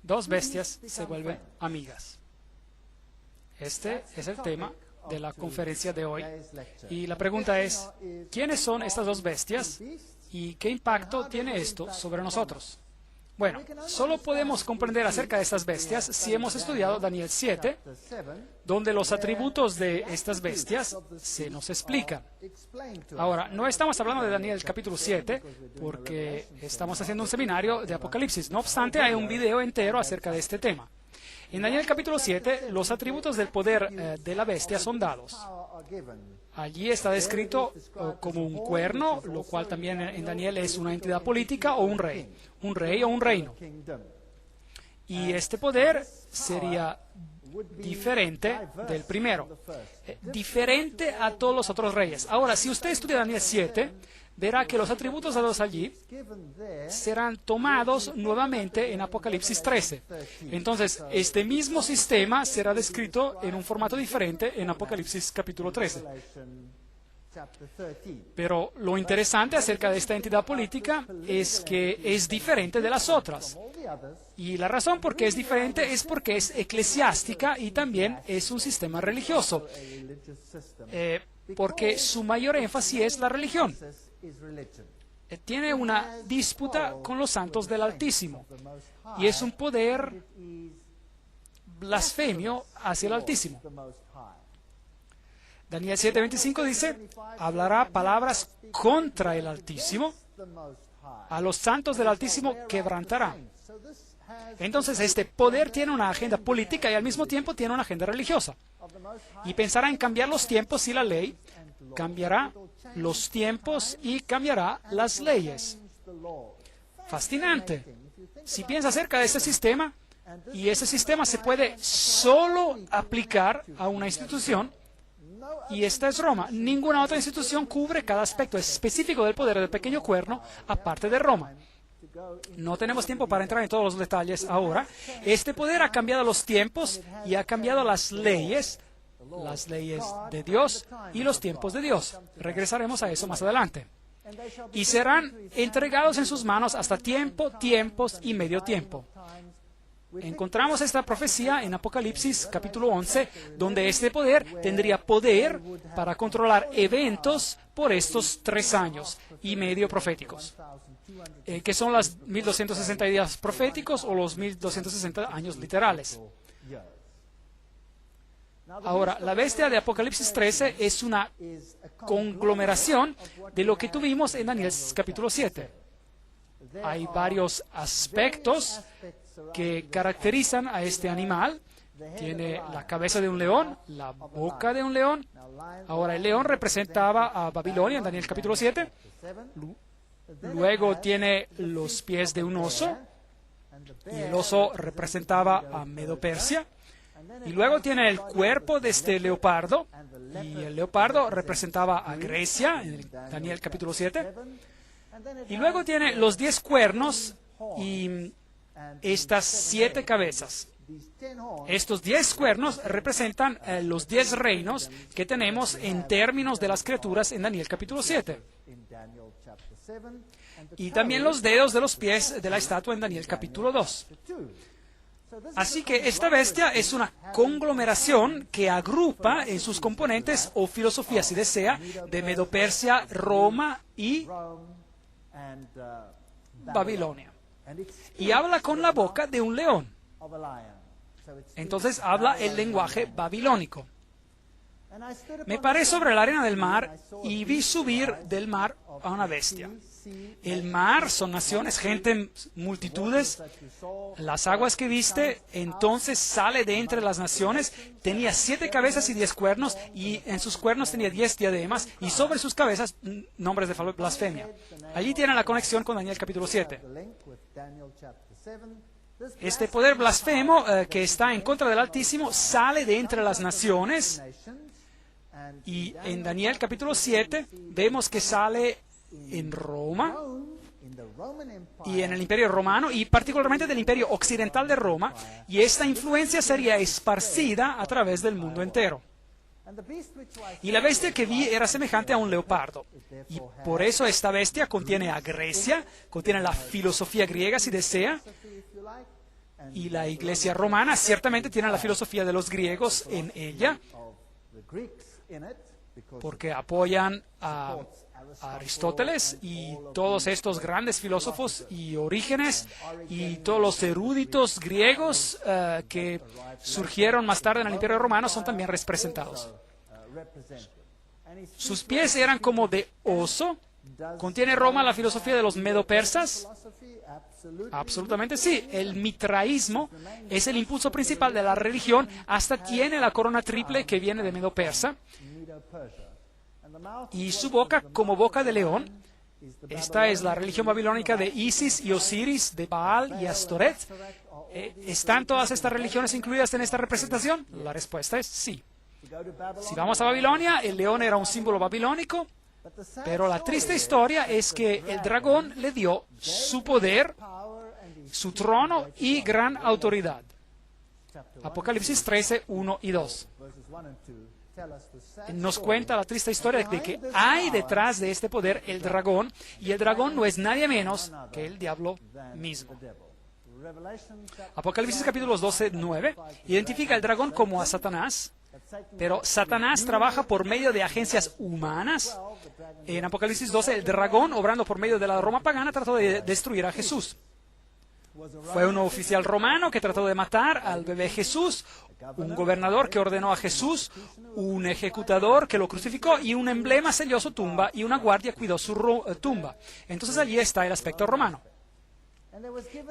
Dos bestias se vuelven amigas. Este es el tema de la conferencia de hoy. Y la pregunta es, ¿quiénes son estas dos bestias y qué impacto tiene esto sobre nosotros? Bueno, solo podemos comprender acerca de estas bestias si hemos estudiado Daniel 7, donde los atributos de estas bestias se nos explican. Ahora, no estamos hablando de Daniel capítulo 7, porque estamos haciendo un seminario de Apocalipsis. No obstante, hay un video entero acerca de este tema. En Daniel capítulo 7, los atributos del poder de la bestia son dados. Allí está descrito como un cuerno, lo cual también en Daniel es una entidad política o un rey o un reino. Y este poder sería diferente del primero, diferente a todos los otros reyes. Ahora, si usted estudia Daniel 7, verá que los atributos dados allí serán tomados nuevamente en Apocalipsis 13. Entonces, este mismo sistema será descrito en un formato diferente en Apocalipsis capítulo 13. Pero lo interesante acerca de esta entidad política es que es diferente de las otras. Y la razón por qué es diferente es porque es eclesiástica y también es un sistema religioso. Porque su mayor énfasis es la religión. Tiene una disputa con los santos del Altísimo. Y es un poder blasfemio hacia el Altísimo. Daniel 7:25 dice, hablará palabras contra el Altísimo, a los santos del Altísimo quebrantará. Entonces, este poder tiene una agenda política y al mismo tiempo tiene una agenda religiosa. Y pensará en cambiar los tiempos y la ley, cambiará los tiempos y cambiará las leyes. Fascinante. Si piensa acerca de este sistema, y ese sistema se puede solo aplicar a una institución, y esta es Roma. Ninguna otra institución cubre cada aspecto específico del poder del pequeño cuerno, aparte de Roma. No tenemos tiempo para entrar en todos los detalles ahora. Este poder ha cambiado los tiempos y ha cambiado las leyes de Dios y los tiempos de Dios. Regresaremos a eso más adelante. Y serán entregados en sus manos hasta tiempo, tiempos y medio tiempo. Encontramos esta profecía en Apocalipsis capítulo 11, donde este poder tendría poder para controlar eventos por estos 3 años y medio proféticos, que son los 1260 días proféticos o los 1260 años literales. Ahora, la bestia de Apocalipsis 13 es una conglomeración de lo que tuvimos en Daniel capítulo 7. Hay varios aspectos que caracterizan a este animal. Tiene la cabeza de un león, la boca de un león. Ahora, el león representaba a Babilonia en Daniel capítulo 7. Luego tiene los pies de un oso, y el oso representaba a Medo-Persia. Y luego tiene el cuerpo de este leopardo, y el leopardo representaba a Grecia, en Daniel capítulo 7. Y luego tiene los 10 cuernos y estas 7 cabezas. Estos 10 cuernos representan los 10 reinos que tenemos en términos de las criaturas en Daniel capítulo 7. Y también los dedos de los pies de la estatua en Daniel capítulo 2. Así que esta bestia es una conglomeración que agrupa en sus componentes o filosofía, si desea, de Medo-Persia, Roma y Babilonia. Y habla con la boca de un león. Entonces habla el lenguaje babilónico. Me paré sobre la arena del mar y vi subir del mar a una bestia. El mar son naciones, gente, multitudes. Las aguas que viste, entonces sale de entre las naciones. Tenía 7 cabezas y 10 cuernos, y en sus cuernos tenía 10 diademas, y sobre sus cabezas nombres de blasfemia. Allí tiene la conexión con Daniel capítulo 7. Este poder blasfemo que está en contra del Altísimo sale de entre las naciones, y en Daniel capítulo 7 vemos que sale en Roma y en el Imperio Romano, y particularmente del Imperio Occidental de Roma, y esta influencia sería esparcida a través del mundo entero. Y la bestia que vi era semejante a un leopardo, y por eso esta bestia contiene a Grecia, contiene la filosofía griega, si desea, y la Iglesia romana ciertamente tiene la filosofía de los griegos en ella, porque apoyan a Aristóteles y todos estos grandes filósofos y Orígenes y todos los eruditos griegos que surgieron más tarde en el Imperio Romano son también representados. Sus pies eran como de oso. ¿Contiene Roma la filosofía de los medo-persas? Absolutamente sí. El mitraísmo es el impulso principal de la religión. Hasta tiene la corona triple que viene de Medo-Persa. Y su boca como boca de león. Esta es la religión babilónica de Isis y Osiris, de Baal y Astoret. ¿Están todas estas religiones incluidas en esta representación? La respuesta es sí. Si vamos a Babilonia, el león era un símbolo babilónico, pero la triste historia es que el dragón le dio su poder, su trono y gran autoridad. Apocalipsis 13, 1 y 2. Nos cuenta la triste historia de que hay detrás de este poder el dragón, y el dragón no es nadie menos que el diablo mismo. Apocalipsis capítulos 12, 9 identifica al dragón como a Satanás, pero Satanás trabaja por medio de agencias humanas. En Apocalipsis 12, el dragón, obrando por medio de la Roma pagana, trató de destruir a Jesús. Fue un oficial romano que trató de matar al bebé Jesús, un gobernador que ordenó a Jesús, un ejecutador que lo crucificó, y un emblema selló su tumba, y una guardia cuidó su tumba. Entonces allí está el aspecto romano.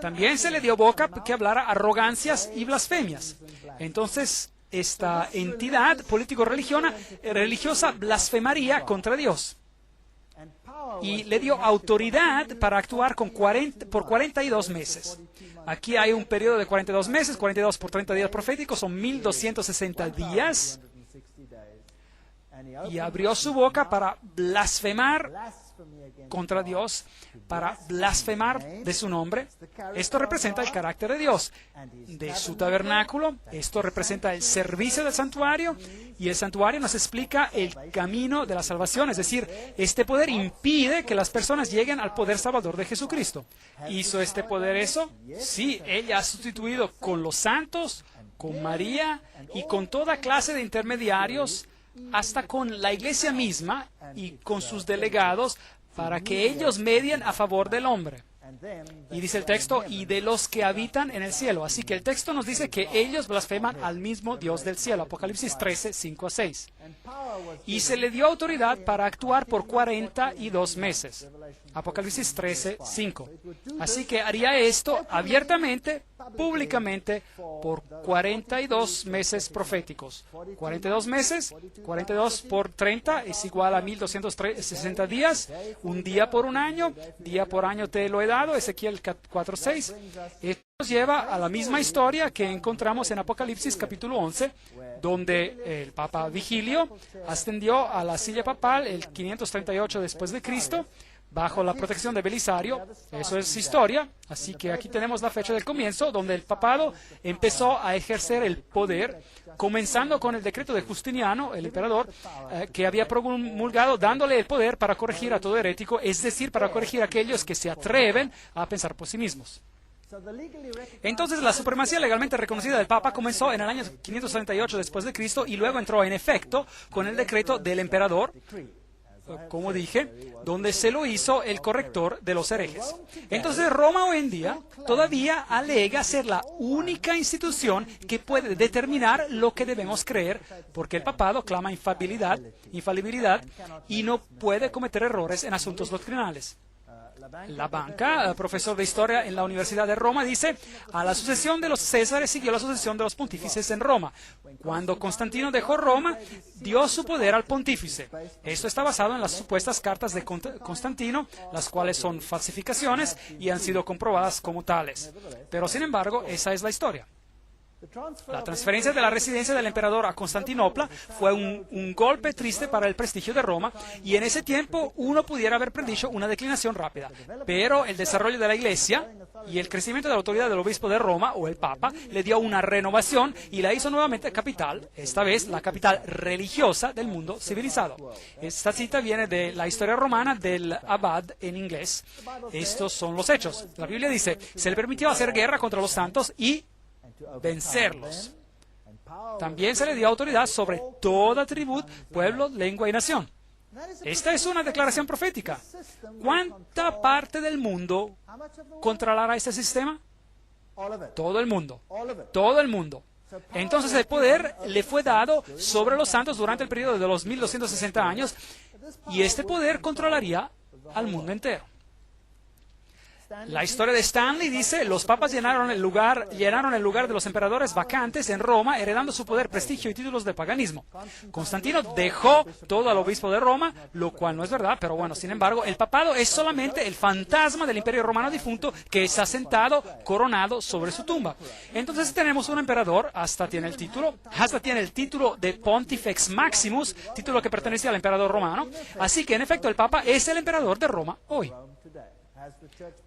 También se le dio boca que hablara arrogancias y blasfemias. Entonces esta entidad político-religiosa blasfemaría contra Dios. Y le dio autoridad para actuar por 42 meses. Aquí hay un periodo de 42 meses, 42 por 30 días proféticos, son 1260 días. Y abrió su boca para blasfemar contra Dios, para blasfemar de su nombre. Esto representa el carácter de Dios, de su tabernáculo. Esto representa el servicio del santuario, y el santuario nos explica el camino de la salvación. Es decir, este poder impide que las personas lleguen al poder salvador de Jesucristo. ¿Hizo este poder eso? Sí, ella ha sustituido con los santos, con María y con toda clase de intermediarios, hasta con la iglesia misma y con sus delegados, para que ellos medien a favor del hombre. Y dice el texto, y de los que habitan en el cielo. Así que el texto nos dice que ellos blasfeman al mismo Dios del cielo. Apocalipsis 13, 5 a 6. Y se le dio autoridad para actuar por 42 meses. Apocalipsis 13, 5. Así que haría esto abiertamente, públicamente por 42 meses proféticos. 42 meses, 42 por 30 es igual a 1260 días, un día por un año, día por año te lo he dado, Ezequiel 4:6. Esto nos lleva a la misma historia que encontramos en Apocalipsis capítulo 11, donde el Papa Vigilio ascendió a la silla papal el 538 después de Cristo, bajo la protección de Belisario. Eso es historia, así que aquí tenemos la fecha del comienzo, donde el papado empezó a ejercer el poder, comenzando con el decreto de Justiniano, el emperador, que había promulgado dándole el poder para corregir a todo herético, es decir, para corregir a aquellos que se atreven a pensar por sí mismos. Entonces, la supremacía legalmente reconocida del Papa comenzó en el año 538 después de Cristo y luego entró en efecto con el decreto del emperador, como dije, donde se lo hizo el corrector de los herejes. Entonces, Roma hoy en día todavía alega ser la única institución que puede determinar lo que debemos creer, porque el papado clama infalibilidad y no puede cometer errores en asuntos doctrinales. La Banca, profesor de historia en la Universidad de Roma, dice: a la sucesión de los Césares siguió la sucesión de los pontífices en Roma. Cuando Constantino dejó Roma, dio su poder al pontífice. Esto está basado en las supuestas cartas de Constantino, las cuales son falsificaciones y han sido comprobadas como tales. Pero, sin embargo, esa es la historia. La transferencia de la residencia del emperador a Constantinopla fue un golpe triste para el prestigio de Roma, y en ese tiempo uno pudiera haber predicho una declinación rápida. Pero el desarrollo de la Iglesia y el crecimiento de la autoridad del obispo de Roma, o el Papa, le dio una renovación y la hizo nuevamente capital, esta vez la capital religiosa del mundo civilizado. Esta cita viene de la historia romana del Abad en inglés. Estos son los hechos. La Biblia dice: se le permitió hacer guerra contra los santos y vencerlos. También se le dio autoridad sobre toda tribu, pueblo, lengua y nación. Esta es una declaración profética. ¿Cuánta parte del mundo controlará este sistema? Todo el mundo. Todo el mundo. Entonces el poder le fue dado sobre los santos durante el periodo de los 1260 años, y este poder controlaría al mundo entero. La historia de Stanley dice: los papas llenaron el lugar de los emperadores vacantes en Roma, heredando su poder, prestigio y títulos de paganismo. Constantino dejó todo al obispo de Roma, lo cual no es verdad, pero bueno, sin embargo, el papado es solamente el fantasma del imperio romano difunto que está sentado, coronado sobre su tumba. Entonces tenemos un emperador, hasta tiene el título de Pontifex Maximus, título que pertenece al emperador romano. Así que en efecto el papa es el emperador de Roma hoy.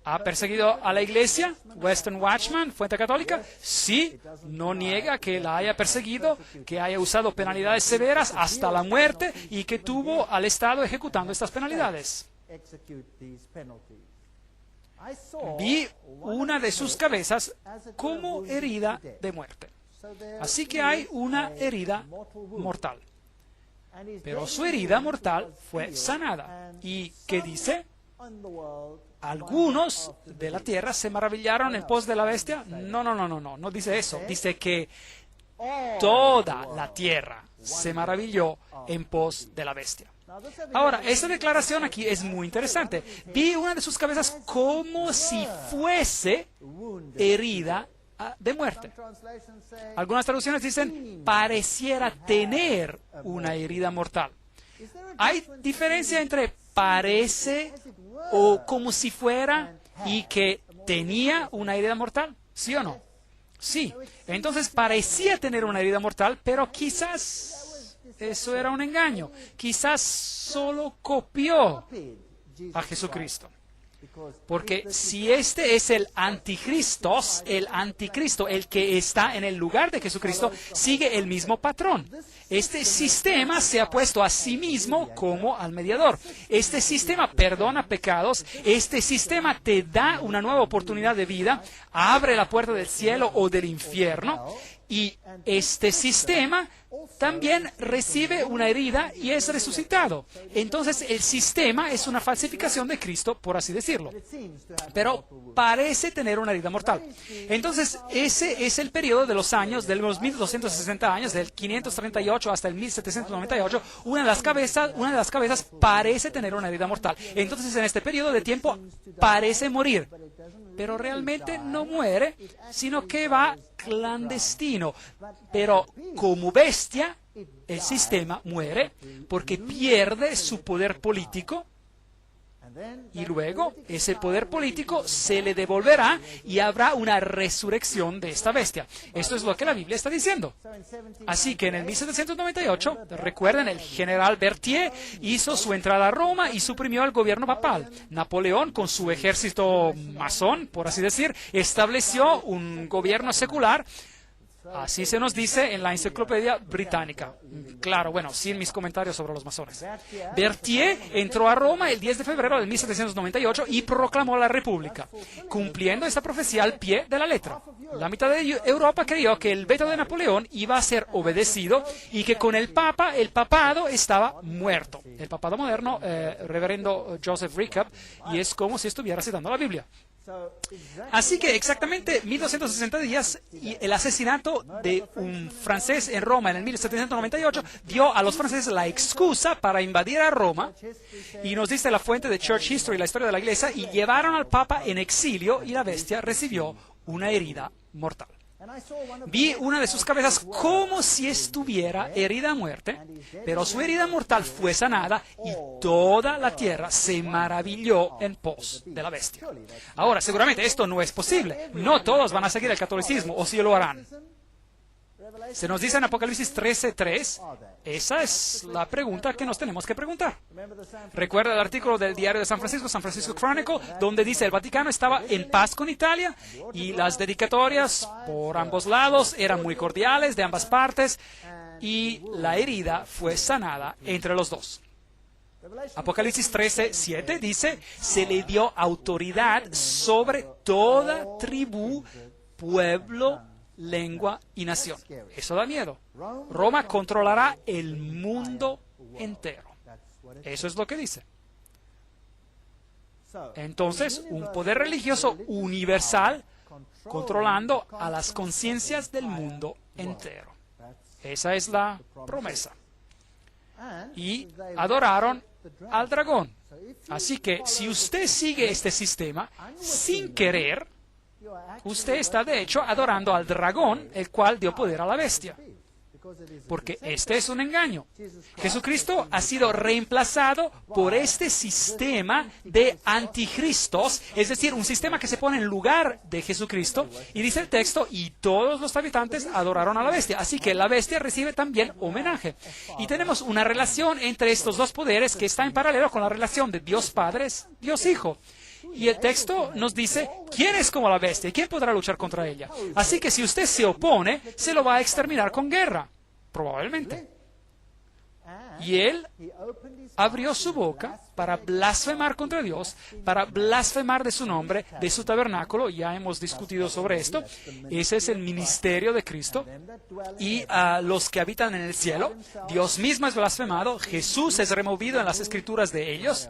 ¿Ha perseguido a la Iglesia? Western Watchman, Fuente Católica, sí, no niega que la haya perseguido, que haya usado penalidades severas hasta la muerte y que tuvo al Estado ejecutando estas penalidades. Vi una de sus cabezas como herida de muerte. Así que hay una herida mortal. Pero su herida mortal fue sanada. ¿Y qué dice? Algunos de la tierra se maravillaron en pos de la bestia. No dice eso. Dice que toda la tierra se maravilló en pos de la bestia. Ahora, esta declaración aquí es muy interesante. Vi una de sus cabezas como si fuese herida de muerte. Algunas traducciones dicen: pareciera tener una herida mortal. ¿Hay diferencia entre parece o como si fuera y que tenía una herida mortal? ¿Sí o no? Sí. Entonces parecía tener una herida mortal, pero quizás eso era un engaño. Quizás solo copió a Jesucristo. Porque si este es el anticristo, el que está en el lugar de Jesucristo, sigue el mismo patrón. Este sistema se ha puesto a sí mismo como al mediador. Este sistema perdona pecados. Este sistema te da una nueva oportunidad de vida, abre la puerta del cielo o del infierno, Y este sistema también recibe una herida y es resucitado. Entonces el sistema es una falsificación de Cristo, por así decirlo. Pero parece tener una herida mortal. Entonces ese es el periodo de los años, de los 1260 años, del 538 hasta el 1798. Una de las cabezas parece tener una herida mortal. Entonces en este periodo de tiempo parece morir. Pero realmente no muere, sino que va clandestino. Pero como bestia, el sistema muere porque pierde su poder político. Y luego ese poder político se le devolverá y habrá una resurrección de esta bestia. Esto es lo que la Biblia está diciendo. Así que en el 1798, recuerden, el general Berthier hizo su entrada a Roma y suprimió el gobierno papal. Napoleón, con su ejército masón, por así decir, estableció un gobierno secular. Así se nos dice en la Enciclopedia Británica. Claro, bueno, sin mis comentarios sobre los masones. Berthier entró a Roma el 10 de febrero de 1798 y proclamó la República, cumpliendo esta profecía al pie de la letra. La mitad de Europa creyó que el veto de Napoleón iba a ser obedecido y que con el papado estaba muerto. El papado moderno, reverendo Joseph Rickup, y es como si estuviera citando la Biblia. Así que exactamente 1260 días, y el asesinato de un francés en Roma en el 1798 dio a los franceses la excusa para invadir a Roma, y nos dice la fuente de Church History, la historia de la Iglesia, y llevaron al Papa en exilio y la bestia recibió una herida mortal. Vi una de sus cabezas como si estuviera herida a muerte, pero su herida mortal fue sanada y toda la tierra se maravilló en pos de la bestia. Ahora, seguramente esto no es posible. No todos van a seguir el catolicismo, o si lo harán. Se nos dice en Apocalipsis 13:3, esa es la pregunta que nos tenemos que preguntar. Recuerda el artículo del diario de San Francisco Chronicle, donde dice el Vaticano estaba en paz con Italia y las dedicatorias por ambos lados eran muy cordiales de ambas partes y la herida fue sanada entre los dos. Apocalipsis 13:7 dice, se le dio autoridad sobre toda tribu, pueblo, lengua y nación. Eso da miedo. Roma controlará el mundo entero. Eso es lo que dice. Entonces, un poder religioso universal controlando a las conciencias del mundo entero. Esa es la promesa. Y adoraron al dragón. Así que si usted sigue este sistema sin querer, usted está de hecho adorando al dragón, el cual dio poder a la bestia. Porque este es un engaño. Jesucristo ha sido reemplazado por este sistema de anticristos, es decir, un sistema que se pone en lugar de Jesucristo, y dice el texto, y todos los habitantes adoraron a la bestia. Así que la bestia recibe también homenaje. Y tenemos una relación entre estos dos poderes que está en paralelo con la relación de Dios Padre, Dios Hijo. Y el texto nos dice, ¿quién es como la bestia? ¿Y quién podrá luchar contra ella? Así que si usted se opone, se lo va a exterminar con guerra, probablemente. Y él abrió su boca para blasfemar contra Dios, para blasfemar de su nombre, de su tabernáculo. Ya hemos discutido sobre esto. Ese es el ministerio de Cristo. Y a los que habitan en el cielo, Dios mismo es blasfemado, Jesús es removido en las escrituras de ellos.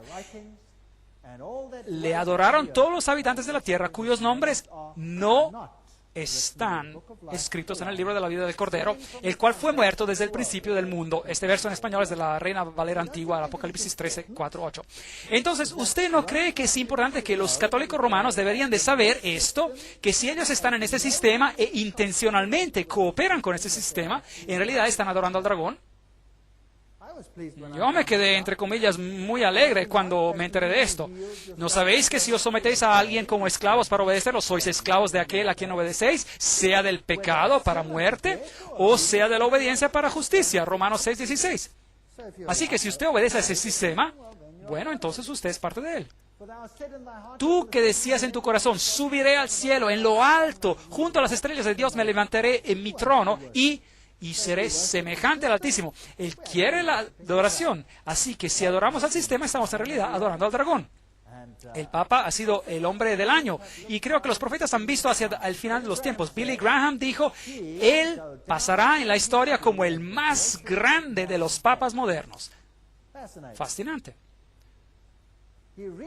Le adoraron todos los habitantes de la tierra cuyos nombres no están escritos en el libro de la vida del Cordero, el cual fue muerto desde el principio del mundo. Este verso en español es de la Reina Valera Antigua, Apocalipsis 13:4-8. Entonces, ¿usted no cree que es importante que los católicos romanos deberían de saber esto? Que si ellos están en este sistema e intencionalmente cooperan con este sistema, en realidad están adorando al dragón. Yo me quedé, entre comillas, muy alegre cuando me enteré de esto. ¿No sabéis que si os sometéis a alguien como esclavos para obedecerlo, sois esclavos de aquel a quien obedecéis, sea del pecado para muerte o sea de la obediencia para justicia? Romanos 6:16. Así que si usted obedece a ese sistema, bueno, entonces usted es parte de él. Tú que decías en tu corazón, subiré al cielo, en lo alto, junto a las estrellas de Dios me levantaré en mi trono y seré semejante al Altísimo. Él quiere la adoración. Así que si adoramos al sistema, estamos en realidad adorando al dragón. El Papa ha sido el hombre del año y creo que los profetas han visto hacia el final de los tiempos. Billy Graham dijo, él pasará en la historia como el más grande de los papas modernos. Fascinante.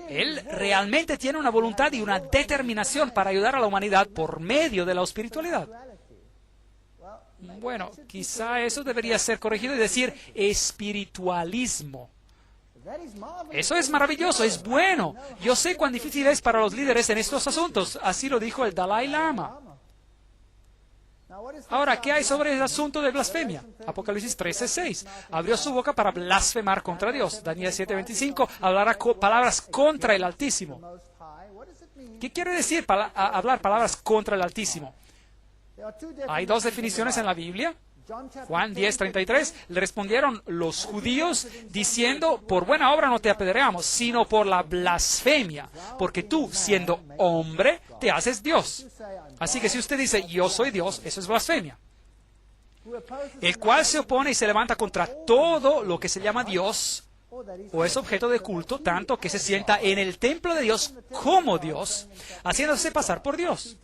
Él realmente tiene una voluntad y una determinación para ayudar a la humanidad por medio de la espiritualidad. Bueno, quizá eso debería ser corregido y decir espiritualismo. Eso es maravilloso, es bueno. Yo sé cuán difícil es para los líderes en estos asuntos. Así lo dijo el Dalai Lama. Ahora, ¿qué hay sobre el asunto de blasfemia? Apocalipsis 13:6. Abrió su boca para blasfemar contra Dios. Daniel 7:25. Hablará palabras contra el Altísimo. ¿Qué quiere decir hablar palabras contra el Altísimo? Hay dos definiciones en la Biblia. Juan 10:33, le respondieron los judíos diciendo, por buena obra no te apedreamos, sino por la blasfemia, porque tú, siendo hombre, te haces Dios. Así que si usted dice, yo soy Dios, eso es blasfemia. El cual se opone y se levanta contra todo lo que se llama Dios, o es objeto de culto, tanto que se sienta en el templo de Dios como Dios, haciéndose pasar por Dios.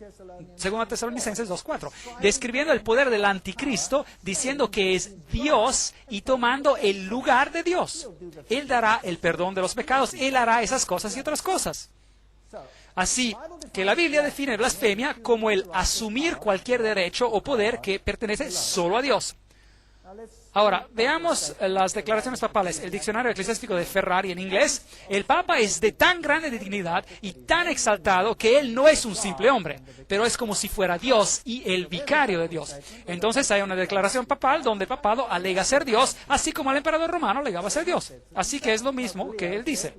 Según Tesalonicenses 2:4, describiendo el poder del anticristo, diciendo que es Dios y tomando el lugar de Dios. Él dará el perdón de los pecados, Él hará esas cosas y otras cosas. Así que la Biblia define blasfemia como el asumir cualquier derecho o poder que pertenece solo a Dios. Ahora, veamos las declaraciones papales. El diccionario eclesiástico de Ferrari en inglés. El Papa es de tan grande dignidad y tan exaltado que él no es un simple hombre, pero es como si fuera Dios y el vicario de Dios. Entonces hay una declaración papal donde el papado alega ser Dios, así como el emperador romano alegaba ser Dios. Así que es lo mismo que él dice.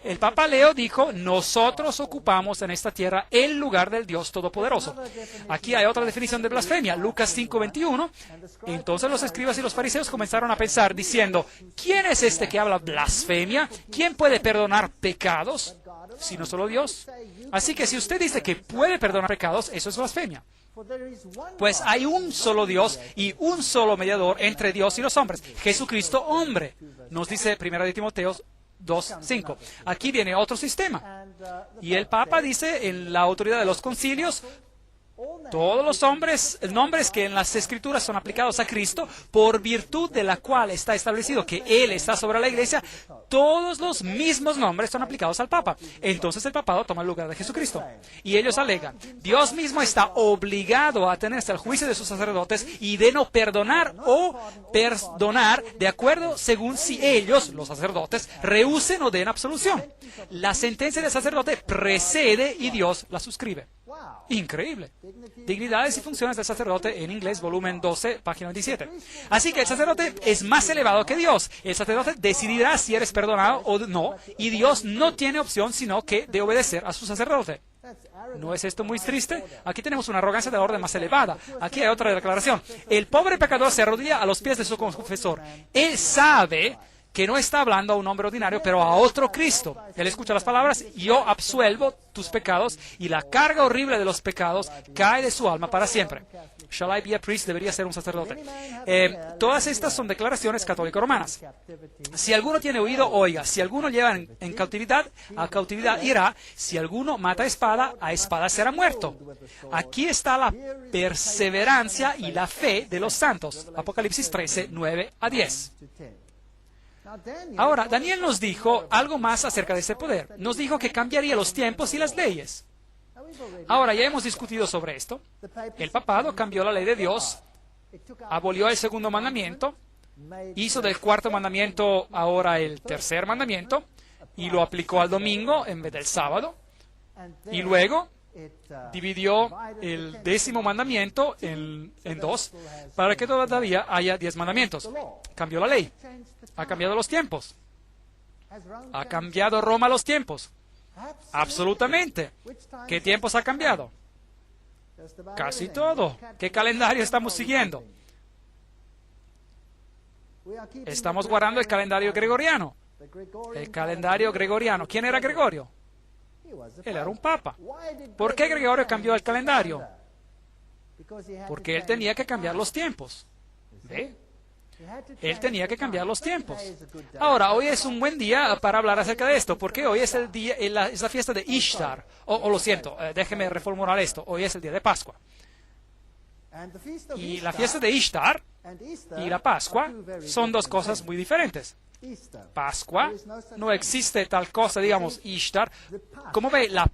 El Papa Leo dijo, nosotros ocupamos en esta tierra el lugar del Dios Todopoderoso. Aquí hay otra definición de blasfemia, Lucas 5:21. Entonces los escribas y los fariseos comenzaron a pensar diciendo, ¿quién es este que habla blasfemia? ¿Quién puede perdonar pecados? Sino solo Dios. Así que si usted dice que puede perdonar pecados, eso es blasfemia. Pues hay un solo Dios y un solo mediador entre Dios y los hombres, Jesucristo hombre. Nos dice 1 Timoteo 2:5. Aquí viene otro sistema. Y el Papa dice en la autoridad de los concilios, todos los nombres que en las Escrituras son aplicados a Cristo, por virtud de la cual está establecido que Él está sobre la Iglesia, todos los mismos nombres son aplicados al Papa. Entonces el papado toma el lugar de Jesucristo. Y ellos alegan, Dios mismo está obligado a atenerse al juicio de sus sacerdotes y de no perdonar o perdonar de acuerdo según si ellos, los sacerdotes, rehúsen o den absolución. La sentencia del sacerdote precede y Dios la suscribe. Increíble. Dignidades y funciones del sacerdote en inglés, volumen 12, página 27. Así que el sacerdote es más elevado que Dios. El sacerdote decidirá si eres perdonado o no, y Dios no tiene opción sino que de obedecer a su sacerdote. ¿No es esto muy triste? Aquí tenemos una arrogancia de la orden más elevada. Aquí hay otra declaración. El pobre pecador se arrodilla a los pies de su confesor. Él sabe que no está hablando a un hombre ordinario, pero a otro Cristo. Él escucha las palabras, yo absuelvo tus pecados, y la carga horrible de los pecados cae de su alma para siempre. Shall I be a priest? Debería ser un sacerdote. Todas estas son declaraciones católico-romanas. Si alguno tiene oído, oiga. Si alguno lleva en cautividad, a cautividad irá. Si alguno mata a espada será muerto. Aquí está la perseverancia y la fe de los santos. Apocalipsis 13, 9-10. Ahora, Daniel nos dijo algo más acerca de ese poder. Nos dijo que cambiaría los tiempos y las leyes. Ahora, ya hemos discutido sobre esto. El papado cambió la ley de Dios, abolió el segundo mandamiento, hizo del cuarto mandamiento ahora el tercer mandamiento, y lo aplicó al domingo en vez del sábado. Y luego dividió el 10º mandamiento en dos, para que todavía haya 10 mandamientos. Cambió la ley. Ha cambiado los tiempos. ¿Ha cambiado Roma los tiempos? Absolutamente. ¿Qué tiempos ha cambiado? Casi todo. ¿Qué calendario estamos siguiendo? Estamos guardando el calendario gregoriano. El calendario gregoriano. ¿Quién era Gregorio? Él era un papa. ¿Por qué Gregorio cambió el calendario? Porque él tenía que cambiar los tiempos. ¿Ve? Él tenía que cambiar los tiempos. Ahora, hoy es un buen día para hablar acerca de esto, porque hoy es el día, es la fiesta de Ishtar. O lo siento, déjeme reformular esto. Hoy es el día de Pascua. Y la fiesta de Ishtar y la Pascua son dos cosas muy diferentes. Pascua, no existe tal cosa, digamos, Ishtar. Como ve, la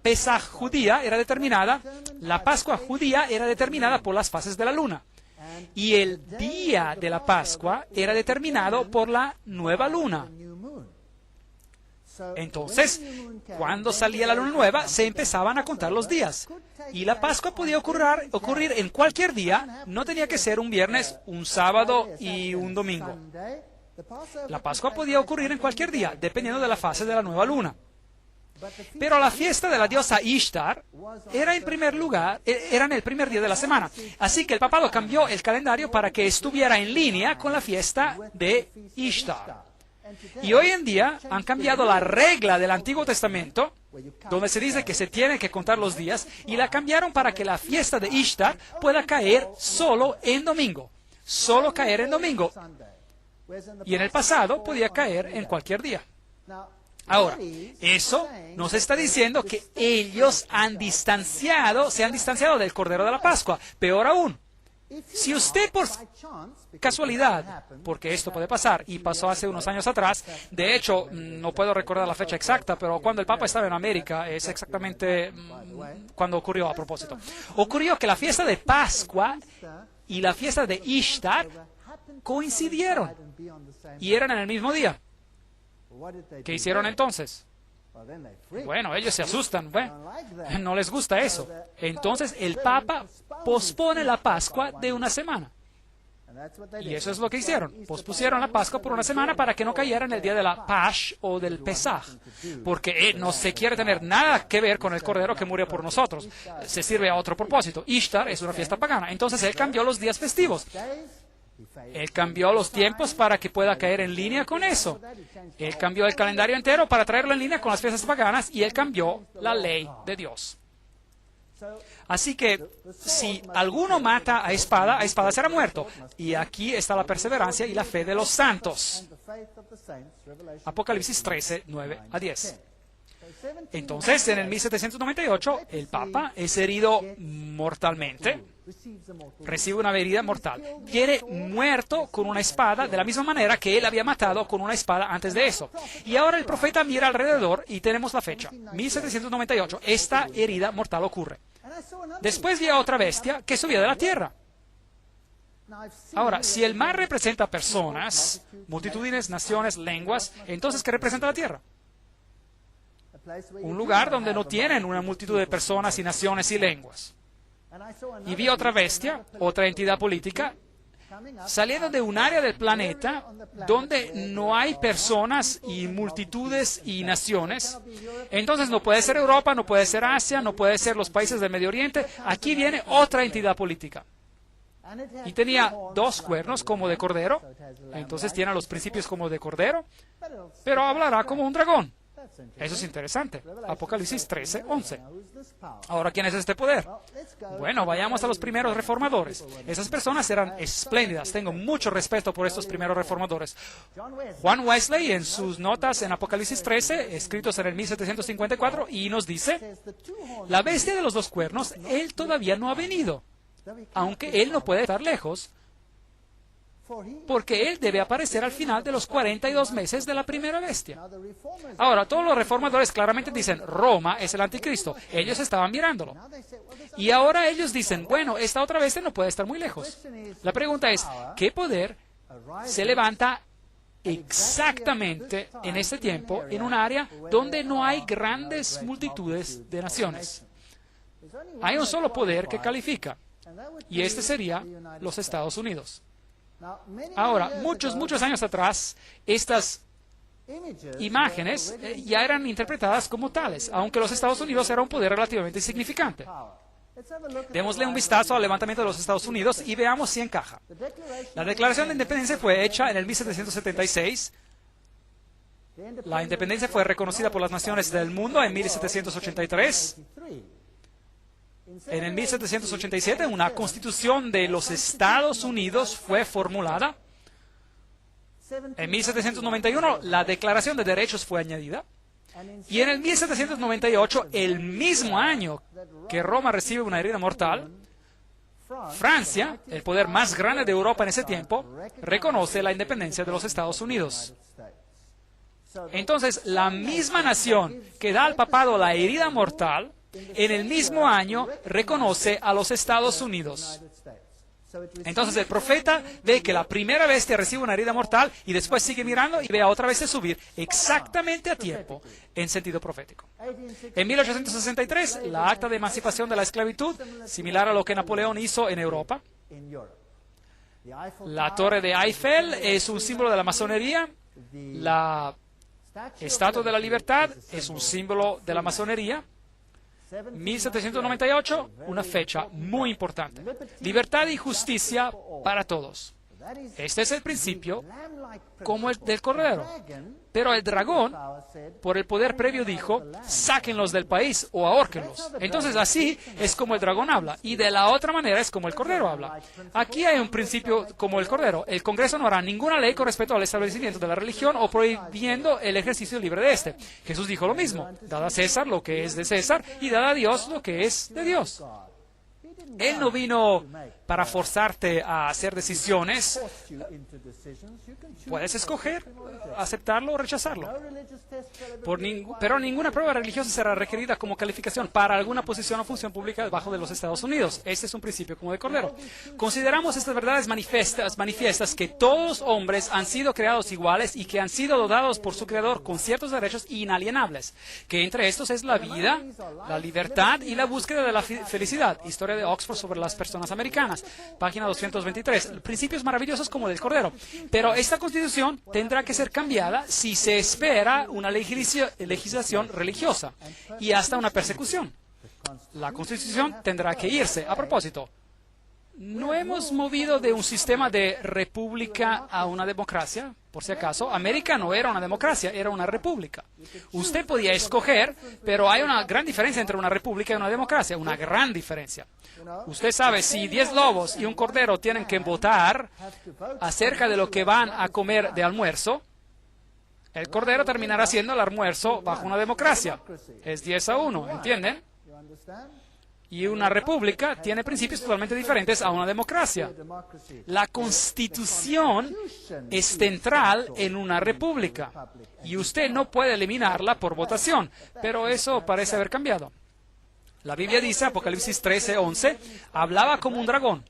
Pesaj judía era determinada, la Pascua judía era determinada por las fases de la luna. Y el día de la Pascua era determinado por la nueva luna. Entonces, cuando salía la luna nueva, se empezaban a contar los días. Y la Pascua podía ocurrir en cualquier día, no tenía que ser un viernes, un sábado y un domingo. La Pascua podía ocurrir en cualquier día, dependiendo de la fase de la nueva luna. Pero la fiesta de la diosa Ishtar era en el primer día de la semana. Así que el papado cambió el calendario para que estuviera en línea con la fiesta de Ishtar. Y hoy en día han cambiado la regla del Antiguo Testamento, donde se dice que se tienen que contar los días, y la cambiaron para que la fiesta de Ishtar pueda caer solo en domingo. Solo caer en domingo. Y en el pasado podía caer en cualquier día. Ahora, eso nos está diciendo que ellos se han distanciado del Cordero de la Pascua. Peor aún, si usted por casualidad, porque esto puede pasar, y pasó hace unos años atrás, de hecho, no puedo recordar la fecha exacta, pero cuando el Papa estaba en América, es exactamente cuando ocurrió a propósito. Ocurrió que la fiesta de Pascua y la fiesta de Ishtar coincidieron y eran en el mismo día. ¿Qué hicieron entonces? Bueno, ellos se asustan, no les gusta eso. Entonces el Papa pospone la Pascua de una semana. Y eso es lo que hicieron. Pospusieron la Pascua por una semana para que no cayera en el día de la Pash o del Pesaj. Porque no se quiere tener nada que ver con el Cordero que murió por nosotros. Se sirve a otro propósito. Ishtar es una fiesta pagana. Entonces él cambió los días festivos. Él cambió los tiempos para que pueda caer en línea con eso. Él cambió el calendario entero para traerlo en línea con las fiestas paganas y él cambió la ley de Dios. Así que si alguno mata a espada será muerto. Y aquí está la perseverancia y la fe de los santos. Apocalipsis 13, 9 a 10. Entonces, en el 1798, el Papa es herido mortalmente. Recibe una herida mortal. Viene muerto con una espada de la misma manera que él había matado con una espada antes de eso. Y ahora el profeta mira alrededor y tenemos la fecha. 1798. Esta herida mortal ocurre. Después vi a otra bestia que subía de la tierra. Ahora, si el mar representa personas, multitudes, naciones, lenguas, entonces ¿qué representa la tierra? Un lugar donde no tienen una multitud de personas y naciones y lenguas. Y vi otra bestia, otra entidad política, saliendo de un área del planeta donde no hay personas y multitudes y naciones. Entonces no puede ser Europa, no puede ser Asia, no puede ser los países del Medio Oriente. Aquí viene otra entidad política. Y tenía 2 cuernos como de cordero. Entonces tiene los principios como de cordero, pero hablará como un dragón. Eso es interesante. Apocalipsis 13, 11. Ahora, ¿quién es este poder? Bueno, vayamos a los primeros reformadores. Esas personas eran espléndidas. Tengo mucho respeto por estos primeros reformadores. Juan Wesley, en sus notas en Apocalipsis 13, escritos en el 1754, y nos dice, la bestia de los 2 cuernos, él todavía no ha venido, aunque él no puede estar lejos, porque él debe aparecer al final de los 42 meses de la primera bestia. Ahora, todos los reformadores claramente dicen, Roma es el anticristo. Ellos estaban mirándolo. Y ahora ellos dicen, bueno, esta otra bestia no puede estar muy lejos. La pregunta es, ¿qué poder se levanta exactamente en este tiempo en un área donde no hay grandes multitudes de naciones? Hay un solo poder que califica, y este sería los Estados Unidos. Ahora, muchos años atrás, estas imágenes ya eran interpretadas como tales, aunque los Estados Unidos era un poder relativamente insignificante. Démosle un vistazo al levantamiento de los Estados Unidos y veamos si encaja. La Declaración de Independencia fue hecha en el 1776. La independencia fue reconocida por las naciones del mundo en 1783. En el 1787, una constitución de los Estados Unidos fue formulada. En 1791, la Declaración de Derechos fue añadida. Y en el 1798, el mismo año que Roma recibe una herida mortal, Francia, el poder más grande de Europa en ese tiempo, reconoce la independencia de los Estados Unidos. Entonces, la misma nación que da al papado la herida mortal, en el mismo año reconoce a los Estados Unidos. Entonces el profeta ve que la primera bestia recibe una herida mortal y después sigue mirando y ve a otra bestia subir exactamente a tiempo, en sentido profético. En 1863, la acta de emancipación de la esclavitud, similar a lo que Napoleón hizo en Europa. La torre de Eiffel es un símbolo de la masonería. La estatua de la libertad es un símbolo de la masonería. 1798, una fecha muy importante. Libertad y justicia para todos. Este es el principio como el del Cordero. Pero el dragón, por el poder previo, dijo, sáquenlos del país o ahórquenlos. Entonces así es como el dragón habla. Y de la otra manera es como el Cordero habla. Aquí hay un principio como el Cordero. El Congreso no hará ninguna ley con respecto al establecimiento de la religión o prohibiendo el ejercicio libre de este. Jesús dijo lo mismo. Dad a César lo que es de César y dad a Dios lo que es de Dios. Él no vino para forzarte a hacer decisiones. Puedes escoger aceptarlo o rechazarlo. Pero ninguna prueba religiosa será requerida como calificación para alguna posición o función pública debajo de los Estados Unidos. Este es un principio como de Cordero. Consideramos estas verdades manifiestas que todos los hombres han sido creados iguales y que han sido dotados por su Creador con ciertos derechos inalienables, que entre estos es la vida, la libertad y la búsqueda de la felicidad. Historia de Oxford sobre las personas americanas, página 223. Principios maravillosos como del Cordero. Pero esta Constitución tendrá que ser cambiada si se espera una legislación religiosa y hasta una persecución. La Constitución tendrá que irse. A propósito, ¿no hemos movido de un sistema de república a una democracia? Por si acaso, América no era una democracia, era una república. Usted podía escoger, pero hay una gran diferencia entre una república y una democracia, una gran diferencia. Usted sabe, si 10 lobos y un cordero tienen que votar acerca de lo que van a comer de almuerzo, el cordero terminará siendo el almuerzo bajo una democracia. Es 10-1, ¿entienden? Y una república tiene principios totalmente diferentes a una democracia. La Constitución es central en una república y usted no puede eliminarla por votación, pero eso parece haber cambiado. La Biblia dice, Apocalipsis 13:11, hablaba como un dragón.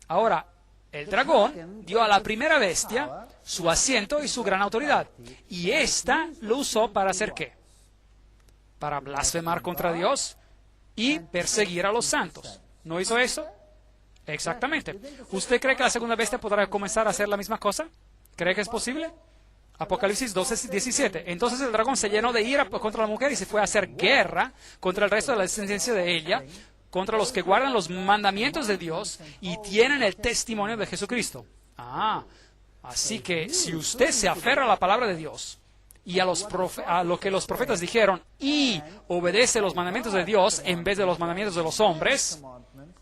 Ahora, el dragón dio a la primera bestia su asiento y su gran autoridad. Y ésta lo usó para ¿hacer qué? Para blasfemar contra Dios y perseguir a los santos. ¿No hizo eso? Exactamente. ¿Usted cree que la segunda bestia podrá comenzar a hacer la misma cosa? ¿Cree que es posible? Apocalipsis 12:17. Entonces el dragón se llenó de ira contra la mujer y se fue a hacer guerra contra el resto de la descendencia de ella, contra los que guardan los mandamientos de Dios y tienen el testimonio de Jesucristo. Así que si usted se aferra a la palabra de Dios y a lo que los profetas dijeron y obedece los mandamientos de Dios en vez de los mandamientos de los hombres,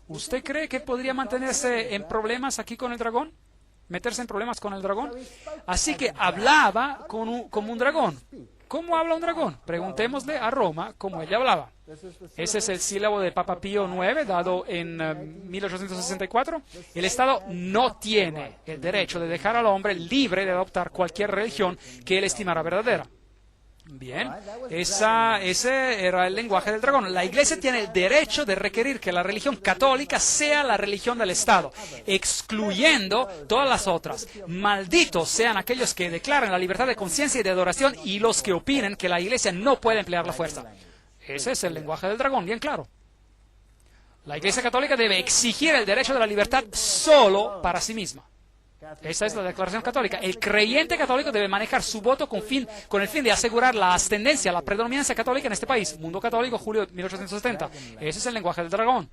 ¿usted cree que podría mantenerse en problemas aquí con el dragón? ¿Meterse en problemas con el dragón? Así que hablaba como un dragón. ¿Cómo habla un dragón? Preguntémosle a Roma cómo ella hablaba. Ese es el sílabo de Papa Pío IX, dado en 1864. El Estado no tiene el derecho de dejar al hombre libre de adoptar cualquier religión que él estimara verdadera. Bien, ese era el lenguaje del dragón. La Iglesia tiene el derecho de requerir que la religión católica sea la religión del Estado, excluyendo todas las otras. Malditos sean aquellos que declaren la libertad de conciencia y de adoración y los que opinen que la Iglesia no puede emplear la fuerza. Ese es el lenguaje del dragón, bien claro. La Iglesia católica debe exigir el derecho de la libertad solo para sí misma. Esa es la declaración católica. El creyente católico debe manejar su voto con el fin de asegurar la ascendencia, la predominancia católica en este país. Mundo Católico, julio de 1870. Ese es el lenguaje del dragón.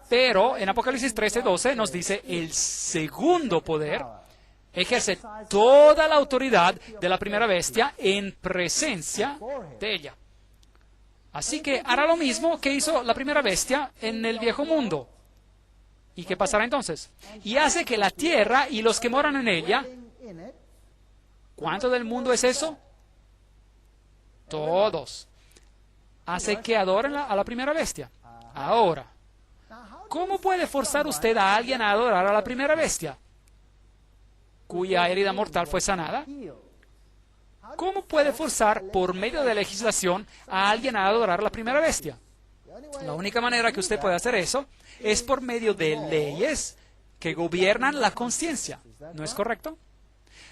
Pero en Apocalipsis 13:12 nos dice el segundo poder ejerce toda la autoridad de la primera bestia en presencia de ella. Así que hará lo mismo que hizo la primera bestia en el viejo mundo. ¿Y qué pasará entonces? Y hace que la tierra y los que moran en ella, ¿cuánto del mundo es eso? Todos. Hace que adoren a la primera bestia. Ahora, ¿cómo puede forzar usted a alguien a adorar a la primera bestia, cuya herida mortal fue sanada? ¿Cómo puede forzar por medio de legislación a alguien a adorar a la primera bestia? La única manera que usted puede hacer eso es por medio de leyes que gobiernan la conciencia. ¿No es correcto?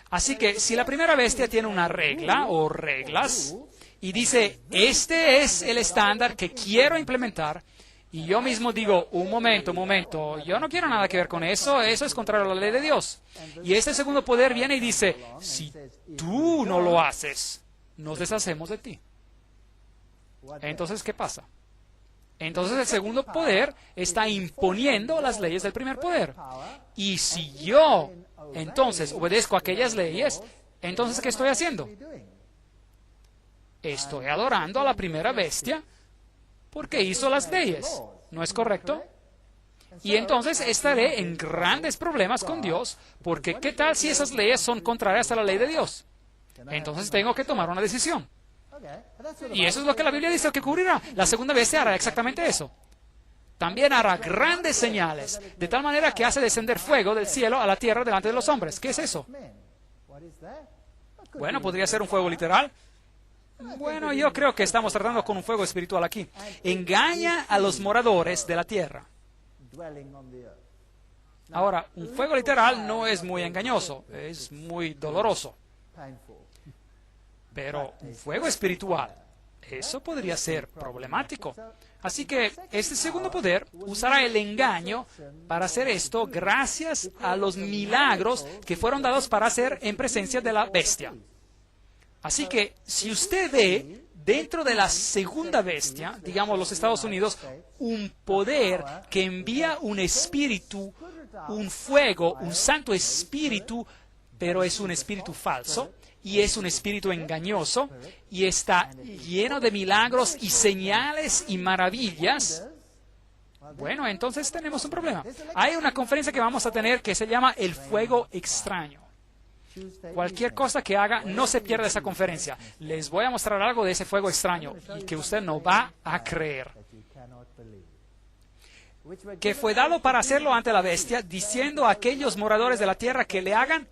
Así que si la primera bestia tiene una regla o reglas y dice, este es el estándar que quiero implementar, y yo mismo digo, un momento, yo no quiero nada que ver con eso, eso es contrario a la ley de Dios. Y este segundo poder viene y dice, si tú no lo haces, nos deshacemos de ti. Entonces, ¿qué pasa? Entonces el segundo poder está imponiendo las leyes del primer poder. Y si yo, entonces, obedezco a aquellas leyes, entonces, ¿qué estoy haciendo? Estoy adorando a la primera bestia porque hizo las leyes. ¿No es correcto? Y entonces estaré en grandes problemas con Dios, porque ¿qué tal si esas leyes son contrarias a la ley de Dios? Entonces tengo que tomar una decisión. Y eso es lo que la Biblia dice que ocurrirá. La segunda bestia hará exactamente eso. También hará grandes señales, de tal manera que hace descender fuego del cielo a la tierra delante de los hombres. ¿Qué es eso? Bueno, podría ser un fuego literal. Bueno, yo creo que estamos tratando con un fuego espiritual aquí. Engaña a los moradores de la tierra. Ahora, un fuego literal no es muy engañoso, es muy doloroso. Pero un fuego espiritual, eso podría ser problemático. Así que este segundo poder usará el engaño para hacer esto gracias a los milagros que fueron dados para hacer en presencia de la bestia. Así que si usted ve dentro de la segunda bestia, digamos los Estados Unidos, un poder que envía un espíritu, un fuego, un santo espíritu, pero es un espíritu falso, y es un espíritu engañoso, y está lleno de milagros y señales y maravillas, bueno, entonces tenemos un problema. Hay una conferencia que vamos a tener que se llama El Fuego Extraño. Cualquier cosa que haga, no se pierda esa conferencia. Les voy a mostrar algo de ese fuego extraño y que usted no va a creer. Que fue dado para hacerlo ante la bestia, diciendo a aquellos moradores de la tierra que le hagan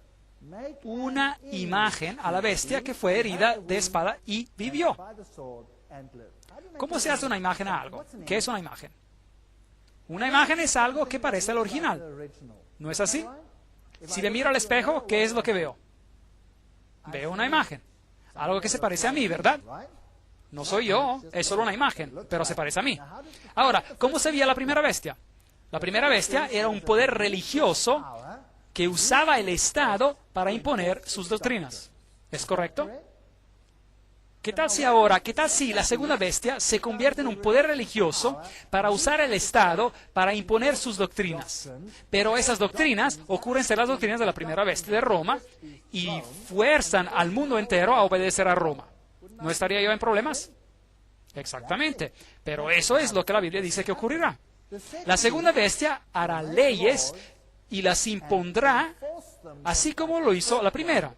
una imagen a la bestia que fue herida de espada y vivió. ¿Cómo se hace una imagen a algo? ¿Qué es una imagen? Una imagen es algo que parece al original. ¿No es así? Si me miro al espejo, ¿qué es lo que veo? Veo una imagen. Algo que se parece a mí, ¿verdad? No soy yo, es solo una imagen, pero se parece a mí. Ahora, ¿cómo se veía la primera bestia? La primera bestia era un poder religioso que usaba el Estado para imponer sus doctrinas. ¿Es correcto? ¿Qué tal si la segunda bestia se convierte en un poder religioso para usar el Estado para imponer sus doctrinas? Pero esas doctrinas ocurren ser las doctrinas de la primera bestia de Roma y fuerzan al mundo entero a obedecer a Roma. ¿No estaría yo en problemas? Exactamente. Pero eso es lo que la Biblia dice que ocurrirá. La segunda bestia hará leyes y las impondrá así como lo hizo la primera.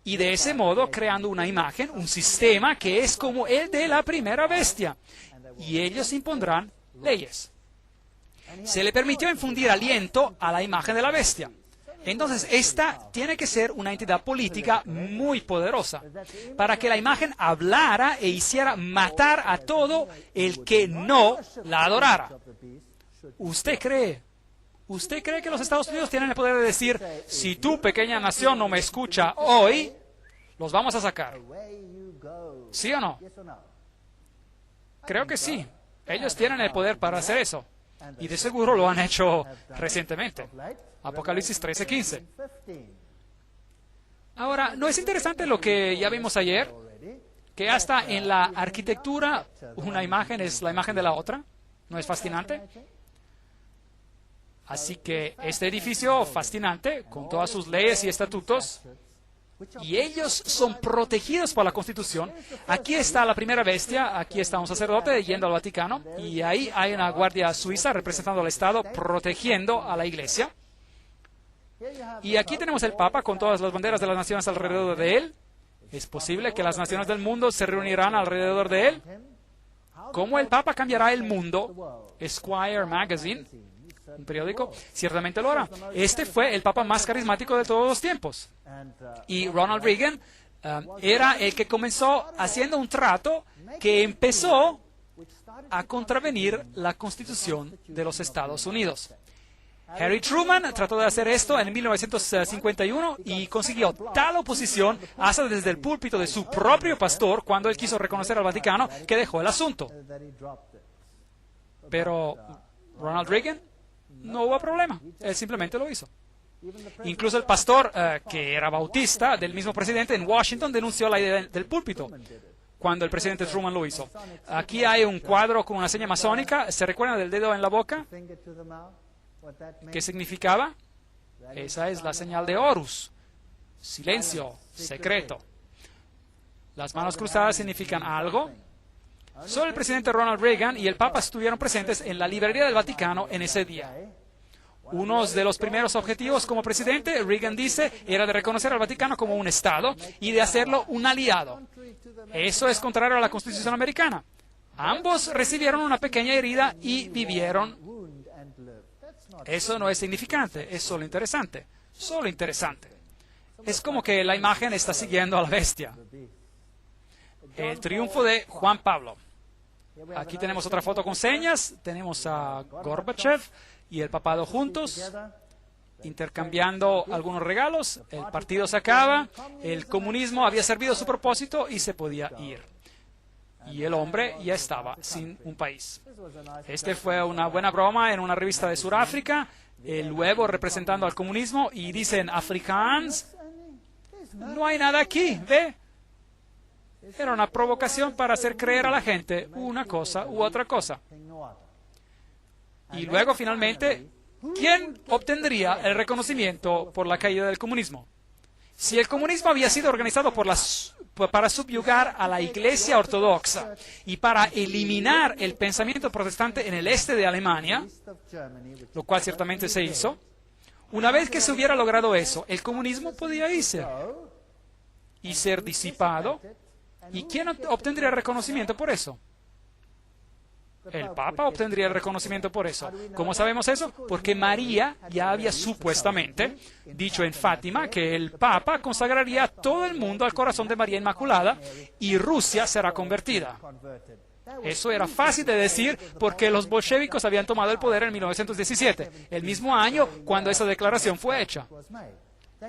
Y de ese modo creando una imagen, un sistema que es como el de la primera bestia. Y ellos impondrán leyes. Se le permitió infundir aliento a la imagen de la bestia. Entonces, esta tiene que ser una entidad política muy poderosa para que la imagen hablara e hiciera matar a todo el que no la adorara. ¿Usted cree que los Estados Unidos tienen el poder de decir, si tu pequeña nación no me escucha hoy, los vamos a sacar? ¿Sí o no? Creo que sí. Ellos tienen el poder para hacer eso. Y de seguro lo han hecho recientemente. Apocalipsis 13:15. Ahora, ¿no es interesante lo que ya vimos ayer? Que hasta en la arquitectura una imagen es la imagen de la otra. ¿No es fascinante? Así que este edificio fascinante, con todas sus leyes y estatutos, y ellos son protegidos por la Constitución. Aquí está la primera bestia, aquí está un sacerdote yendo al Vaticano, y ahí hay una guardia suiza representando al Estado, protegiendo a la Iglesia. Y aquí tenemos el Papa con todas las banderas de las naciones alrededor de él. ¿Es posible que las naciones del mundo se reunirán alrededor de él? ¿Cómo el Papa cambiará el mundo? Esquire Magazine, un periódico, ciertamente lo hará. Este fue el Papa más carismático de todos los tiempos. Y Ronald Reagan era el que comenzó haciendo un trato que empezó a contravenir la Constitución de los Estados Unidos. Harry Truman trató de hacer esto en 1951 y consiguió tal oposición hasta desde el púlpito de su propio pastor cuando él quiso reconocer al Vaticano que dejó el asunto. Pero Ronald Reagan no hubo problema, él simplemente lo hizo. Incluso el pastor, que era bautista del mismo presidente en Washington, denunció la idea del púlpito cuando el presidente Truman lo hizo. Aquí hay un cuadro con una seña masónica. ¿Se recuerdan del dedo en la boca? ¿Qué significaba? Esa es la señal de Horus. Silencio, secreto. Las manos cruzadas significan algo. Solo el presidente Ronald Reagan y el Papa estuvieron presentes en la librería del Vaticano en ese día. Uno de los primeros objetivos como presidente, Reagan dice, era de reconocer al Vaticano como un Estado y de hacerlo un aliado. Eso es contrario a la Constitución americana. Ambos recibieron una pequeña herida y vivieron. Eso no es significante, es solo interesante. Solo interesante. Es como que la imagen está siguiendo a la bestia. El triunfo de Juan Pablo. Aquí tenemos otra foto con señas. Tenemos a Gorbachev y el papado juntos, intercambiando algunos regalos. El partido se acaba, el comunismo había servido su propósito y se podía ir. Y el hombre ya estaba sin un país. Este fue una buena broma en una revista de Sudáfrica, el huevo representando al comunismo, y dicen, Afrikaans, no hay nada aquí, ¿ve? Era una provocación para hacer creer a la gente una cosa u otra cosa. Y luego, finalmente, ¿quién obtendría el reconocimiento por la caída del comunismo? Si el comunismo había sido organizado para subyugar a la Iglesia ortodoxa y para eliminar el pensamiento protestante en el este de Alemania, lo cual ciertamente se hizo, una vez que se hubiera logrado eso, el comunismo podía irse y ser disipado. ¿Y quién obtendría el reconocimiento por eso? El Papa obtendría el reconocimiento por eso. ¿Cómo sabemos eso? Porque María ya había supuestamente dicho en Fátima que el Papa consagraría a todo el mundo al corazón de María Inmaculada y Rusia será convertida. Eso era fácil de decir porque los bolchevicos habían tomado el poder en 1917, el mismo año cuando esa declaración fue hecha.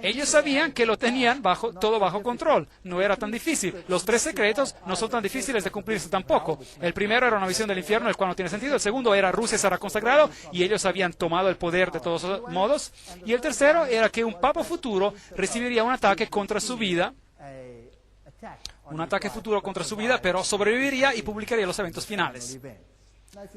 Ellos sabían que lo tenían todo bajo control. No era tan difícil. Los 3 secretos no son tan difíciles de cumplirse tampoco. El primero era una visión del infierno, el cual no tiene sentido. El segundo era Rusia será consagrado y ellos habían tomado el poder de todos modos. Y el tercero era que un papa futuro recibiría un ataque contra su vida. Un ataque futuro contra su vida, pero sobreviviría y publicaría los eventos finales.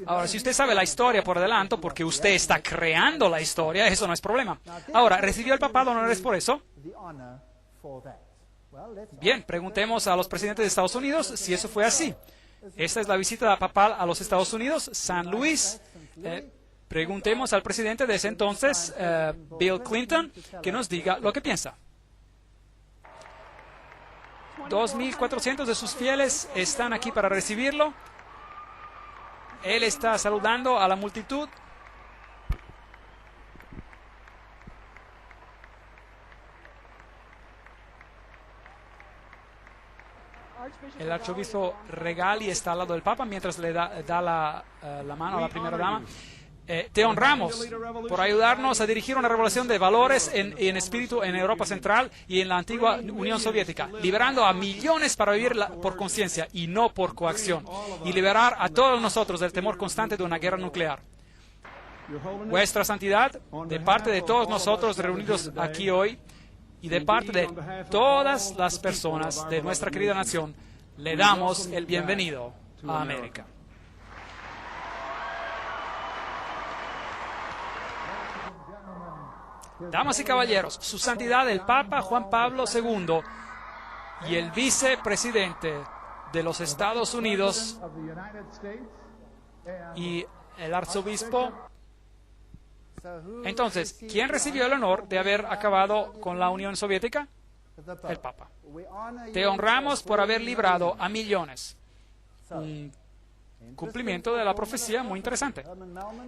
Ahora, si usted sabe la historia por adelanto, porque usted está creando la historia, eso no es problema. Ahora, ¿recibió el papado honores por eso? Bien, preguntemos a los presidentes de Estados Unidos si eso fue así. Esta es la visita papal a los Estados Unidos, San Luis. Preguntemos al presidente de ese entonces, Bill Clinton, que nos diga lo que piensa. 2.400 de sus fieles están aquí para recibirlo. Él está saludando a la multitud. El arzobispo Regali está al lado del Papa mientras le da la mano a la primera dama. Te honramos por ayudarnos a dirigir una revolución de valores en espíritu en Europa Central y en la antigua Unión Soviética, liberando a millones para vivir por conciencia y no por coacción, y liberar a todos nosotros del temor constante de una guerra nuclear. Vuestra Santidad, de parte de todos nosotros reunidos aquí hoy y de parte de todas las personas de nuestra querida nación, le damos el bienvenido a América. Damas y caballeros, Su Santidad el Papa Juan Pablo II y el vicepresidente de los Estados Unidos y el arzobispo. Entonces, ¿quién recibió el honor de haber acabado con la Unión Soviética? El Papa. Te honramos por haber librado a millones. Un cumplimiento de la profecía muy interesante.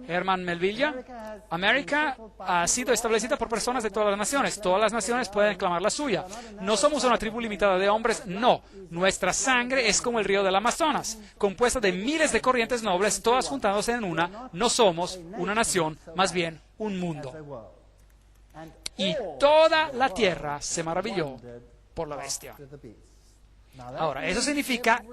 Herman Melville, América ha sido establecida por personas de todas las naciones. Todas las naciones pueden clamar la suya. No somos una tribu limitada de hombres, no. Nuestra sangre es como el río del Amazonas, compuesta de miles de corrientes nobles, todas juntándose en una. No somos una nación, más bien un mundo. Y toda la tierra se maravilló por la bestia. Ahora, eso significa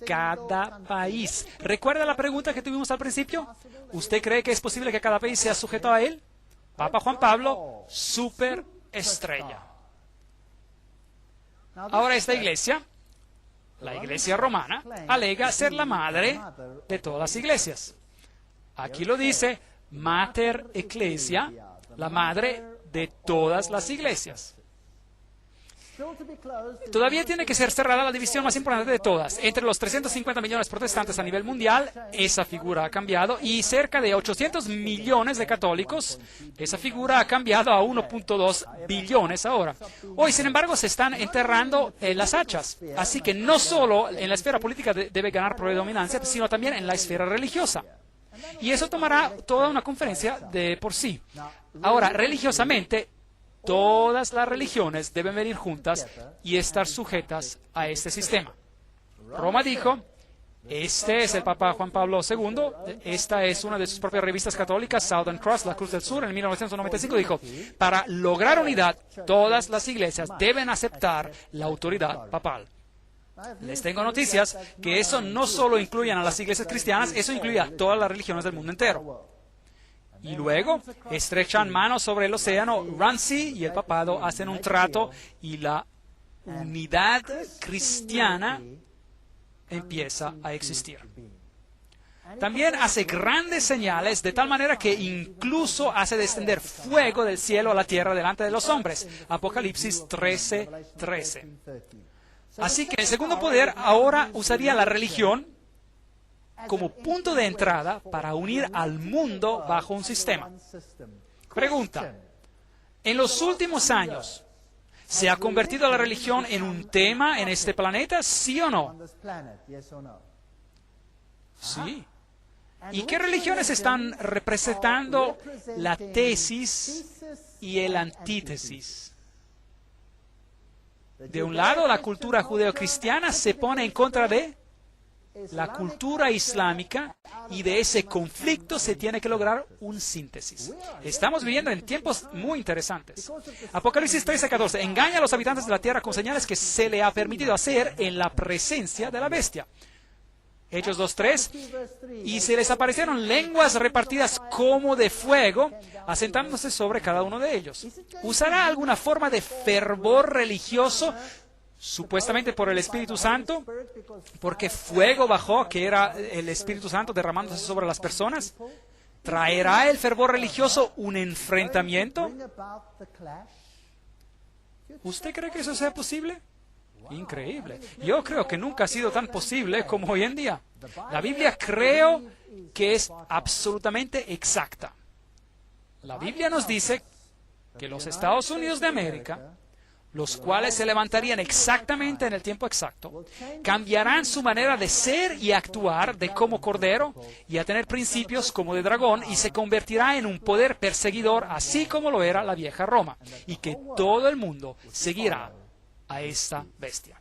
cada país. ¿Recuerda la pregunta que tuvimos al principio? ¿Usted cree que es posible que cada país sea sujeto a él? Papa Juan Pablo, superestrella. Ahora esta iglesia, la iglesia romana, alega ser la madre de todas las iglesias. Aquí lo dice, Mater Ecclesia, la madre de todas las iglesias. Todavía tiene que ser cerrada la división más importante de todas. Entre los 350 millones protestantes a nivel mundial, esa figura ha cambiado, y cerca de 800 millones de católicos, esa figura ha cambiado a 1.2 billones ahora. Hoy, sin embargo, se están enterrando las hachas. Así que no solo en la esfera política debe ganar predominancia, sino también en la esfera religiosa. Y eso tomará toda una conferencia de por sí. Ahora, religiosamente, todas las religiones deben venir juntas y estar sujetas a este sistema. Roma dijo, este es el Papa Juan Pablo II, esta es una de sus propias revistas católicas, Southern Cross, La Cruz del Sur, en 1995, dijo, para lograr unidad, todas las iglesias deben aceptar la autoridad papal. Les tengo noticias que eso no solo incluye a las iglesias cristianas, eso incluye a todas las religiones del mundo entero. Y luego estrechan manos sobre el océano. Ramsey y el papado hacen un trato y la unidad cristiana empieza a existir. También hace grandes señales de tal manera que incluso hace descender fuego del cielo a la tierra delante de los hombres. Apocalipsis 13:13. Así que el segundo poder ahora usaría la religión como punto de entrada para unir al mundo bajo un sistema. Pregunta, ¿en los últimos años se ha convertido la religión en un tema en este planeta, sí o no? Sí. ¿Y qué religiones están representando la tesis y el antítesis? De un lado, la cultura judeocristiana se pone en contra de la cultura islámica, y de ese conflicto se tiene que lograr un síntesis. Estamos viviendo en tiempos muy interesantes. Apocalipsis 13:14. Engaña a los habitantes de la tierra con señales que se le ha permitido hacer en la presencia de la bestia. Hechos 2:3. Y se les aparecieron lenguas repartidas como de fuego, asentándose sobre cada uno de ellos. ¿Usará alguna forma de fervor religioso, supuestamente por el Espíritu Santo, porque fuego bajó, que era el Espíritu Santo derramándose sobre las personas? ¿Traerá el fervor religioso un enfrentamiento? ¿Usted cree que eso sea posible? Increíble. Yo creo que nunca ha sido tan posible como hoy en día. La Biblia creo que es absolutamente exacta. La Biblia nos dice que los Estados Unidos de América, los cuales se levantarían exactamente en el tiempo exacto, cambiarán su manera de ser y actuar de como cordero y a tener principios como de dragón, y se convertirá en un poder perseguidor, así como lo era la vieja Roma, y que todo el mundo seguirá a esta bestia.